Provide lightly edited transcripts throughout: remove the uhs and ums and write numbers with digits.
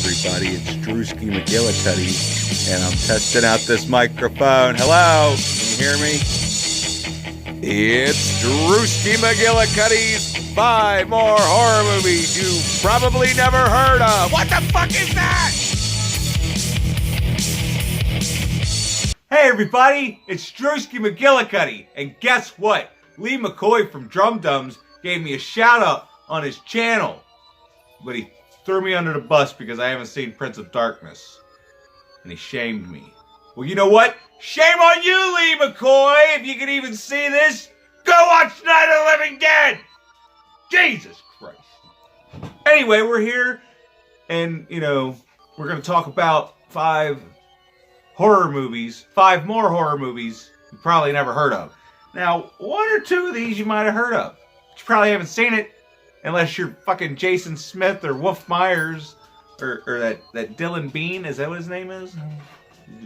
everybody. It's Drewski McGillicuddy, and I'm testing out this microphone. Hello, can you hear me? It's Drewski McGillicuddy's 5 more horror movies you've probably never heard of. What the fuck is that? Hey everybody, it's Drewski McGillicuddy, and guess what? Lee McCoy from Drum Dums gave me a shout out on his channel, but he threw me under the bus because I haven't seen Prince of Darkness, and he shamed me. Well, you know what? Shame on you, Lee McCoy! If you can even see this, go watch Night of the Living Dead! Jesus Christ. Anyway, we're here, and, we're going to talk about 5 horror movies, 5 more horror movies you probably never heard of. Now, 1 or 2 of these you might have heard of, but you probably haven't seen it unless you're fucking Jason Smith or Wolf Myers or that Dylan Bean. Is that what his name is?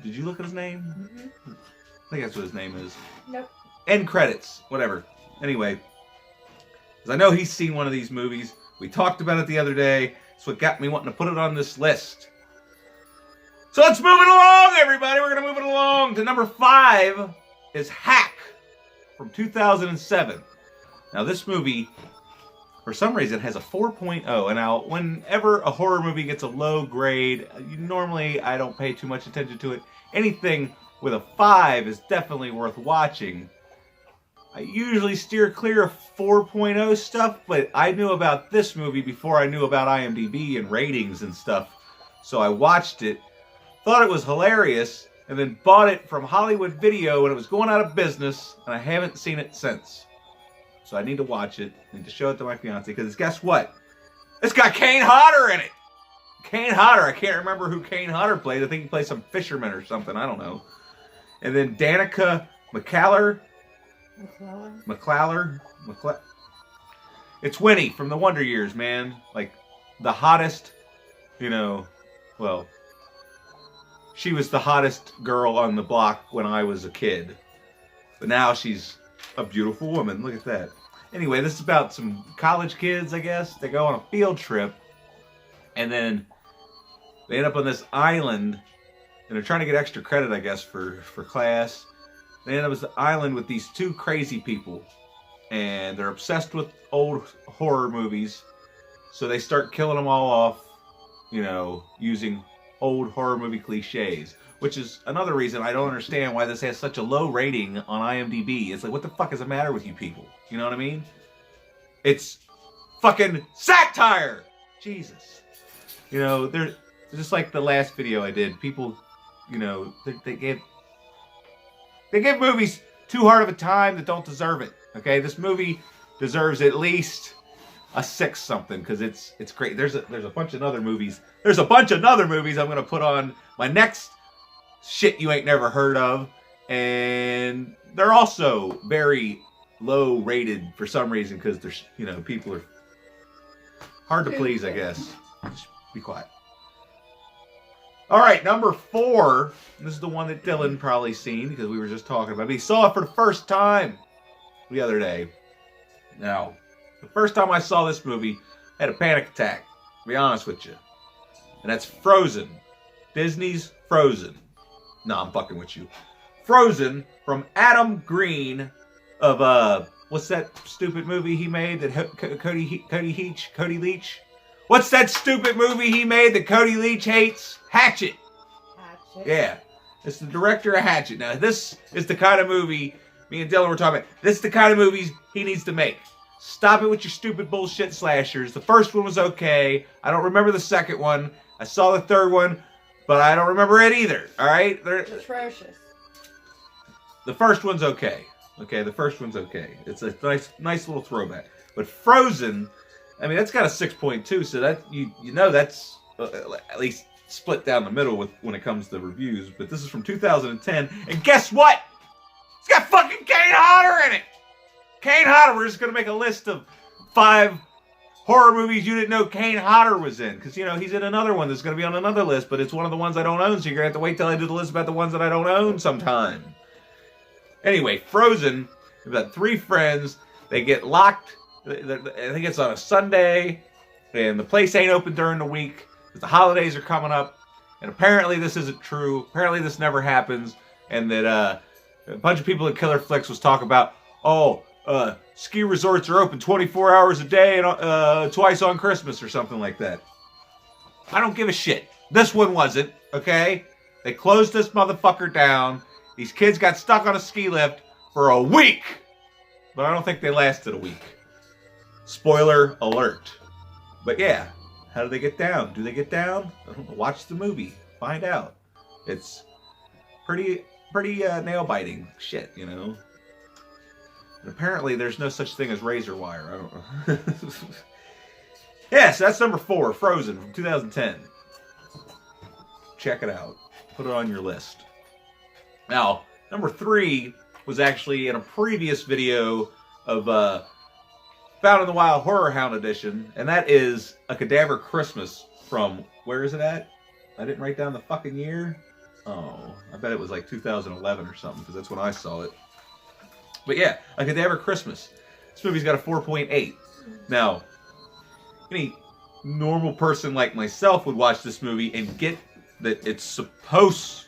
Did you look at his name? Mm-hmm. I think that's what his name is. Nope. End credits. Whatever. Anyway, because I know he's seen one of these movies. We talked about it the other day. That's what got me wanting to put it on this list. So let's move it along, everybody. We're going to move it along to number 5 is Hack from 2007. Now, this movie, for some reason, has a 4.0. And now, whenever a horror movie gets a low grade, normally I don't pay too much attention to it. Anything with a 5 is definitely worth watching. I usually steer clear of 4.0 stuff, but I knew about this movie before I knew about IMDb and ratings and stuff. So I watched it, thought it was hilarious, and then bought it from Hollywood Video when it was going out of business, and I haven't seen it since. So I need to watch it and to show it to my fiance, because guess what? It's got Kane Hodder in it! Kane Hodder, I can't remember who Kane Hodder played. I think he played some fisherman or something, I don't know. And then Danica McCallum. It's Winnie from the Wonder Years, man. Like, the hottest, well, she was the hottest girl on the block when I was a kid. But now she's a beautiful woman. Look at that. Anyway, this is about some college kids, I guess. They go on a field trip, and then they end up on this island, and they're trying to get extra credit, I guess, for class. They end up on this island with these 2 crazy people, and they're obsessed with old horror movies, so they start killing them all off, using old horror movie cliches, which is another reason I don't understand why this has such a low rating on IMDb. It's like, what the fuck is the matter with you people? You know what I mean? It's fucking satire! Jesus. They're just like the last video I did. People, they give movies too hard of a time that don't deserve it. Okay, this movie deserves at least a 6 something, because it's great. There's a bunch of other movies. There's a bunch of other movies I'm gonna put on my next shit you ain't never heard of, and they're also very low rated for some reason, because there's people are hard to please, I guess. Just be quiet. All right, number 4. This is the one that Dylan probably seen because we were just talking about it. He saw it for the first time the other day. Now, the first time I saw this movie, I had a panic attack, to be honest with you. And that's Frozen. Disney's Frozen. No, I'm fucking with you. Frozen from Adam Green of, what's that stupid movie he made that Cody Leach? What's that stupid movie he made that Cody Leach hates? Hatchet. Yeah. It's the director of Hatchet. Now, this is the kind of movie me and Dylan were talking about. This is the kind of movies he needs to make. Stop it with your stupid bullshit slashers. The first one was okay. I don't remember the second one. I saw the third one, but I don't remember it either. All right? They're atrocious. The first one's okay. Okay, the first one's okay. It's a nice little throwback. But Frozen, I mean, that's got a 6.2, so that that's at least split down the middle when it comes to reviews. But this is from 2010, and guess what? It's got fucking Kane Hodder in it. Kane Hodder. We're just gonna make a list of 5 horror movies you didn't know Kane Hodder was in, because he's in another one that's gonna be on another list, but it's one of the ones I don't own, so you're gonna have to wait till I do the list about the ones that I don't own sometime. Anyway, Frozen. About 3 friends. They get locked. I think it's on a Sunday, and the place ain't open during the week. because the holidays are coming up, and apparently this isn't true. Apparently this never happens, and that a bunch of people at Killer Flicks was talking about, ski resorts are open 24 hours a day and twice on Christmas or something like that. I don't give a shit. This one wasn't, okay? They closed this motherfucker down. These kids got stuck on a ski lift for a week. But I don't think they lasted a week. Spoiler alert. But yeah, how do they get down? Do they get down? I don't know. Watch the movie. Find out. It's pretty nail-biting shit, you know? And apparently there's no such thing as razor wire. I don't know. Yes, that's number 4, Frozen from 2010. Check it out. Put it on your list. Now, number 3 was actually in a previous video of Found in the Wild Horror Hound Edition, and that is A Cadaver Christmas from, where is it at? I didn't write down the fucking year. Oh, I bet it was like 2011 or something, because that's when I saw it. But yeah, A Cadaver Christmas. This movie's got a 4.8. Now, any normal person like myself would watch this movie and get that it's supposed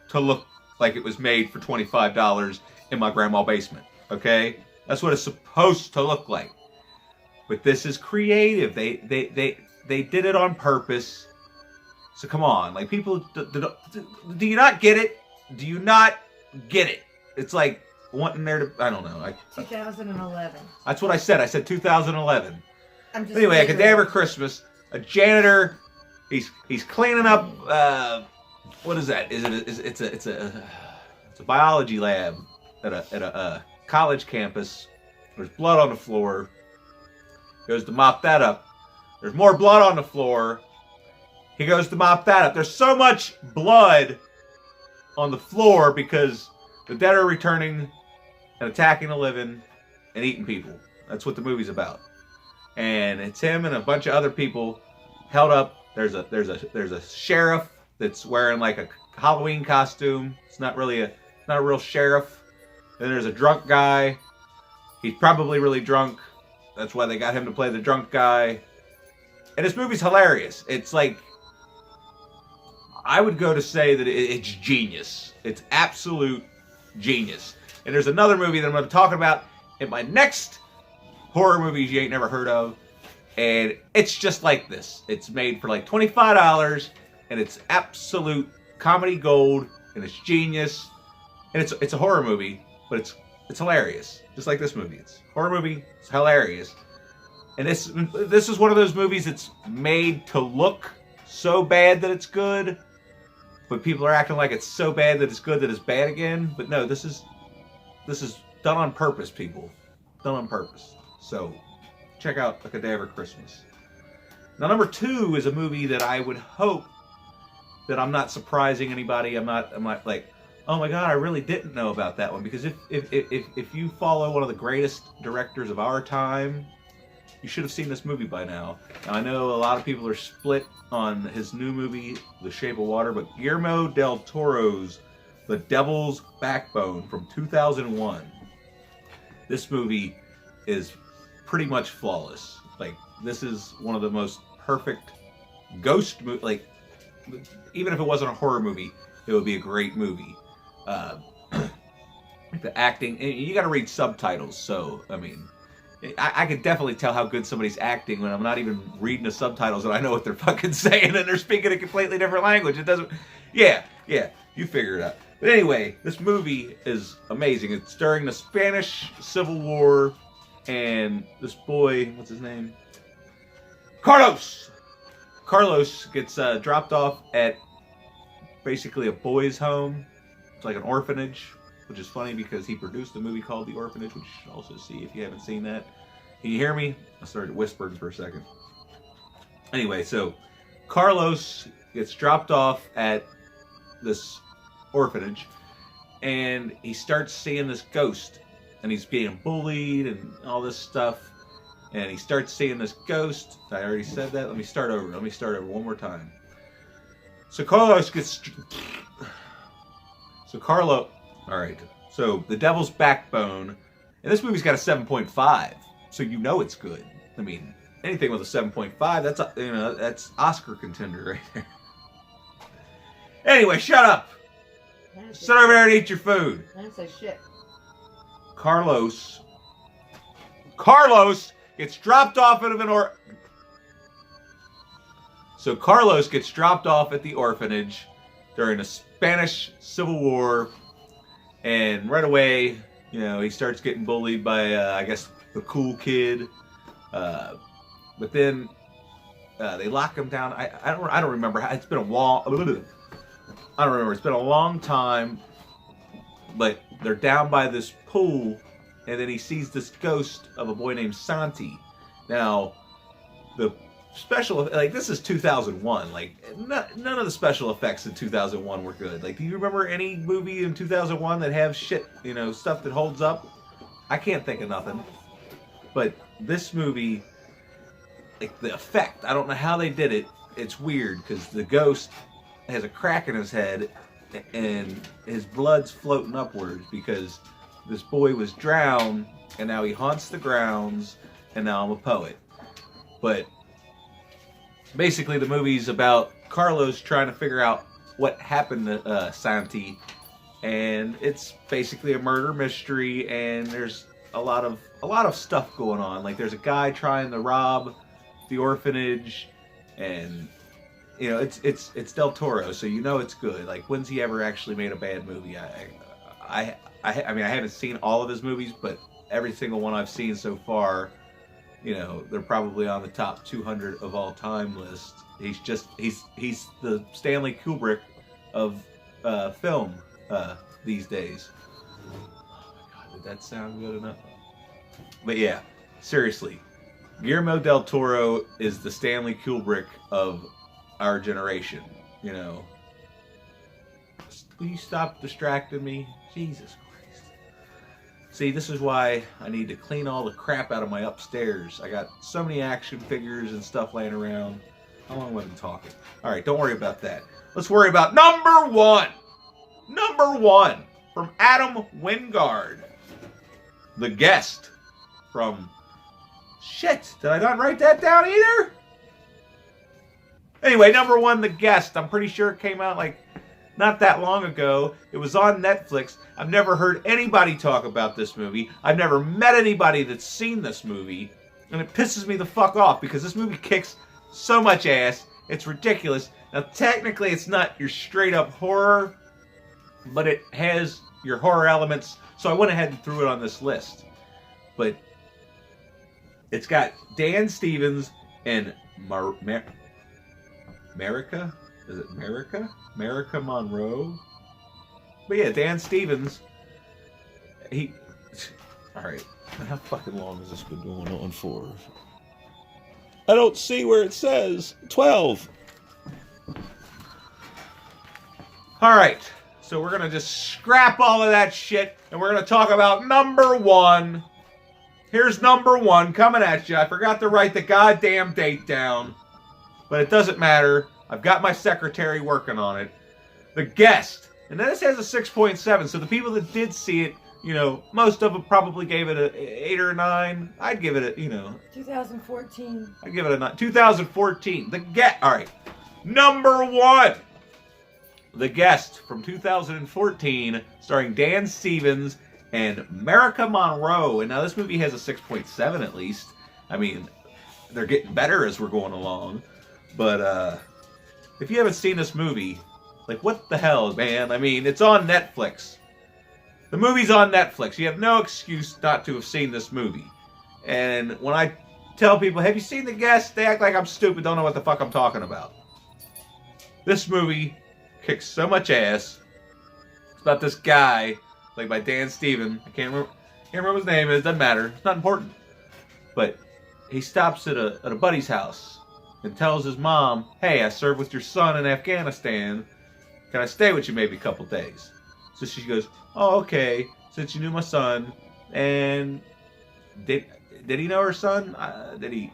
to look like it was made for $25 in my grandma's basement. Okay? That's what it's supposed to look like. But this is creative. They did it on purpose. So come on, like, people, do you not get it? Do you not get it? It's like wanting there to, I don't know. 2011. That's what I said. I said 2011. Anyway, A Cadaver Christmas. A janitor. He's cleaning up. What is that? It's a biology lab at a college campus. There's blood on the floor. Goes to mop that up. There's more blood on the floor. He goes to mop that up. There's so much blood on the floor because the dead are returning and attacking the living and eating people. That's what the movie's about. And it's him and a bunch of other people held up. There's a sheriff that's wearing like a Halloween costume. It's not really not a real sheriff. Then there's a drunk guy. He's probably really drunk. That's why they got him to play the drunk guy. And this movie's hilarious. It's like, I would go to say that it's genius. It's absolute genius. And there's another movie that I'm going to be talking about in my next horror movies you ain't never heard of. And it's just like this. It's made for like $25, and it's absolute comedy gold, and it's genius. And it's a horror movie, but it's hilarious. Just like this movie. It's a horror movie, it's hilarious. And this is one of those movies that's made to look so bad that it's good, but people are acting like it's so bad that it's good that it's bad again. But no, this is done on purpose, people. Done on purpose. So check out A Cadaver Christmas. Now, number 2 is a movie that I would hope that I'm not surprising anybody. I'm not like, oh my God, I really didn't know about that one. Because if you follow one of the greatest directors of our time, you should have seen this movie by now. Now, I know a lot of people are split on his new movie, The Shape of Water, but Guillermo del Toro's The Devil's Backbone from 2001. This movie is pretty much flawless. Like, this is one of the most perfect ghost movies. Like, even if it wasn't a horror movie, it would be a great movie. The acting, and you got to read subtitles. So, I mean, I could definitely tell how good somebody's acting when I'm not even reading the subtitles and I know what they're fucking saying and they're speaking a completely different language. It doesn't... Yeah, you figure it out. But anyway, this movie is amazing. It's during the Spanish Civil War, and this boy, what's his name? Carlos! Carlos gets dropped off at basically a boys' home. It's like an orphanage, which is funny because he produced a movie called The Orphanage, which you should also see if you haven't seen that. Can you hear me? I started whispering for a second. Anyway, so Carlos gets dropped off at this orphanage, and he starts seeing this ghost, and he's being bullied and all this stuff, and he starts seeing this ghost. I already said that. Let me start over one more time. So Carlos gets... Alright, so The Devil's Backbone, and this movie's got a 7.5, so you know it's good. I mean, anything with a 7.5, that's, that's Oscar contender right there. Anyway, shut up. Sit over there and eat your food. That's a shit. Carlos gets dropped off at So Carlos gets dropped off at the orphanage during the Spanish Civil War, and right away, he starts getting bullied by, I guess, the cool kid. But then they lock him down. I don't remember. It's been a long. I don't remember. It's been a long time. But they're down by this pool, and then he sees this ghost of a boy named Santi. Now, the special, this is 2001. None of the special effects in 2001 were good. Do you remember any movie in 2001 that have shit, stuff that holds up? I can't think of nothing. But this movie, the effect, I don't know how they did it. It's weird because the ghost has a crack in his head and his blood's floating upwards because this boy was drowned and now he haunts the grounds and now I'm a poet. But basically the movie's about Carlos trying to figure out what happened to Santi, and it's basically a murder mystery, and there's a lot of stuff going on. There's a guy trying to rob the orphanage, and it's Del Toro, so it's good. When's he ever actually made a bad movie? I mean, I haven't seen all of his movies, but every single one I've seen so far, they're probably on the top 200 of all time list. He's the Stanley Kubrick of film these days. Oh my God, did that sound good enough? But yeah, seriously, Guillermo del Toro is the Stanley Kubrick of our generation. Will you stop distracting me? Jesus Christ. See, this is why I need to clean all the crap out of my upstairs. I got so many action figures and stuff laying around. How long have I been talking? Alright, don't worry about that. Let's worry about number one. Number one from Adam Wingard. The Guest from... Shit, did I not write that down either? Anyway, number one, The Guest. I'm pretty sure it came out not that long ago. It was on Netflix. I've never heard anybody talk about this movie. I've never met anybody that's seen this movie. And it pisses me the fuck off because this movie kicks so much ass. It's ridiculous. Now, technically, it's not your straight up horror, but it has your horror elements. So I went ahead and threw it on this list. But it's got Dan Stevens and Marika? Is it Marika? Marika Monroe? But yeah, Dan Stevens. Alright. How fucking long has this been going on for? I don't see where it says 12. Alright. So we're going to just scrap all of that shit and we're going to talk about number one. Here's number one coming at you. I forgot to write the goddamn date down. But it doesn't matter. I've got my secretary working on it. The Guest. And then this has a 6.7. So the people that did see it, most of them probably gave it a 8 or a 9. I'd give it a, 2014. I'd give it a 9. 2014. The Guest. All right. Number one. The Guest from 2014, starring Dan Stevens and Marika Monroe. And now this movie has a 6.7 at least. I mean, they're getting better as we're going along. But if you haven't seen this movie, what the hell, man? I mean, it's on Netflix. The movie's on Netflix. You have no excuse not to have seen this movie. And when I tell people, have you seen The Guest? They act like I'm stupid, don't know what the fuck I'm talking about. This movie kicks so much ass. It's about this guy, played by Dan Stevens. I can't remember what his name is. Doesn't matter. It's not important. But he stops at a buddy's house and tells his mom, hey, I served with your son in Afghanistan. Can I stay with you maybe a couple days? So she goes, oh, okay, since you knew my son. And did he know her son? Did he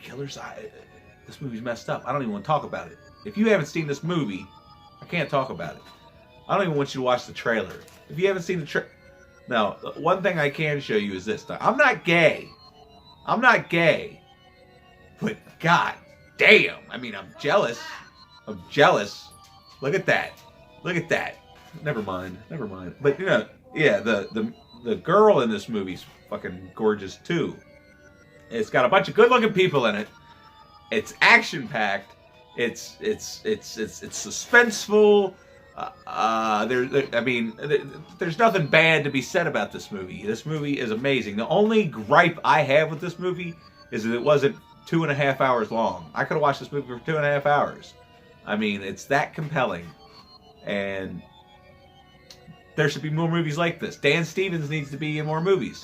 kill her son? This movie's messed up. I don't even want to talk about it. If you haven't seen this movie, I can't talk about it. I don't even want you to watch the trailer. If you haven't seen the trailer... Now, one thing I can show you is this. Now, I'm not gay. I'm not gay. But god damn, I mean, I'm jealous. I'm jealous. Look at that. Look at that. Never mind. Never mind. But you know, yeah, the girl in this movie's fucking gorgeous too. It's got a bunch of good-looking people in it. It's action-packed. It's suspenseful. There's nothing bad to be said about this movie. This movie is amazing. The only gripe I have with this movie is that it wasn't 2.5 hours long. I could have watched this movie for 2.5 hours. I mean, it's that compelling. And there should be more movies like this. Dan Stevens needs to be in more movies.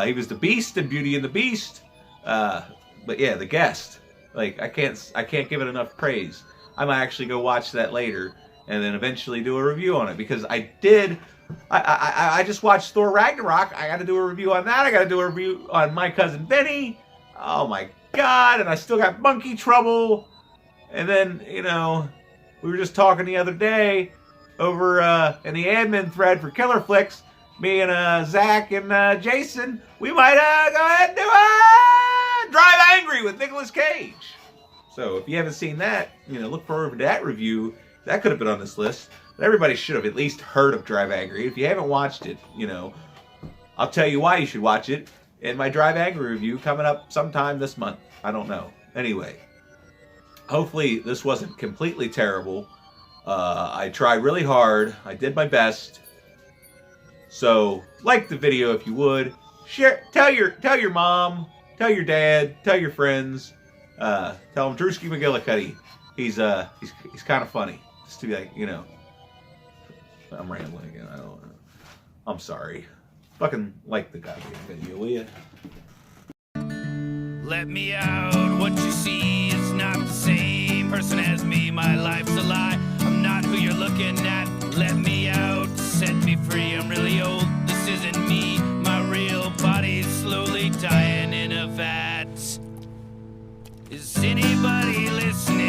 He was the Beast in Beauty and the Beast. But yeah, The Guest. Like, I can't give it enough praise. I might actually go watch that later and then eventually do a review on it, because I just watched Thor Ragnarok. I got to do a review on that. I got to do a review on My Cousin Vinny. Oh my god! And I still got Monkey Trouble. And then, you know, we were just talking the other day over in the admin thread for Killer Flicks. Me and Zach and Jason, we might go ahead and do Drive Angry with Nicolas Cage. So if you haven't seen that, you know, look forward to that review. That could have been on this list. But everybody should have at least heard of Drive Angry. If you haven't watched it, you know, I'll tell you why you should watch it in my Drive Angry review coming up sometime this month. I don't know. Anyway, hopefully this wasn't completely terrible. I tried really hard. I did my best. So, like the video if you would. Share, tell your mom, tell your dad, tell your friends. Tell them Drewski McGillicuddy. He's kind of funny. Just to be like, you know. I'm rambling again. I don't know. I'm sorry. Fucking like the goddamn video, will ya? Let me out. What you see is not the same person as me. My life's a lie. I'm not who you're looking at. Let me out. Set me free. I'm really old. This isn't me. My real body's slowly dying in a vat. Is anybody listening?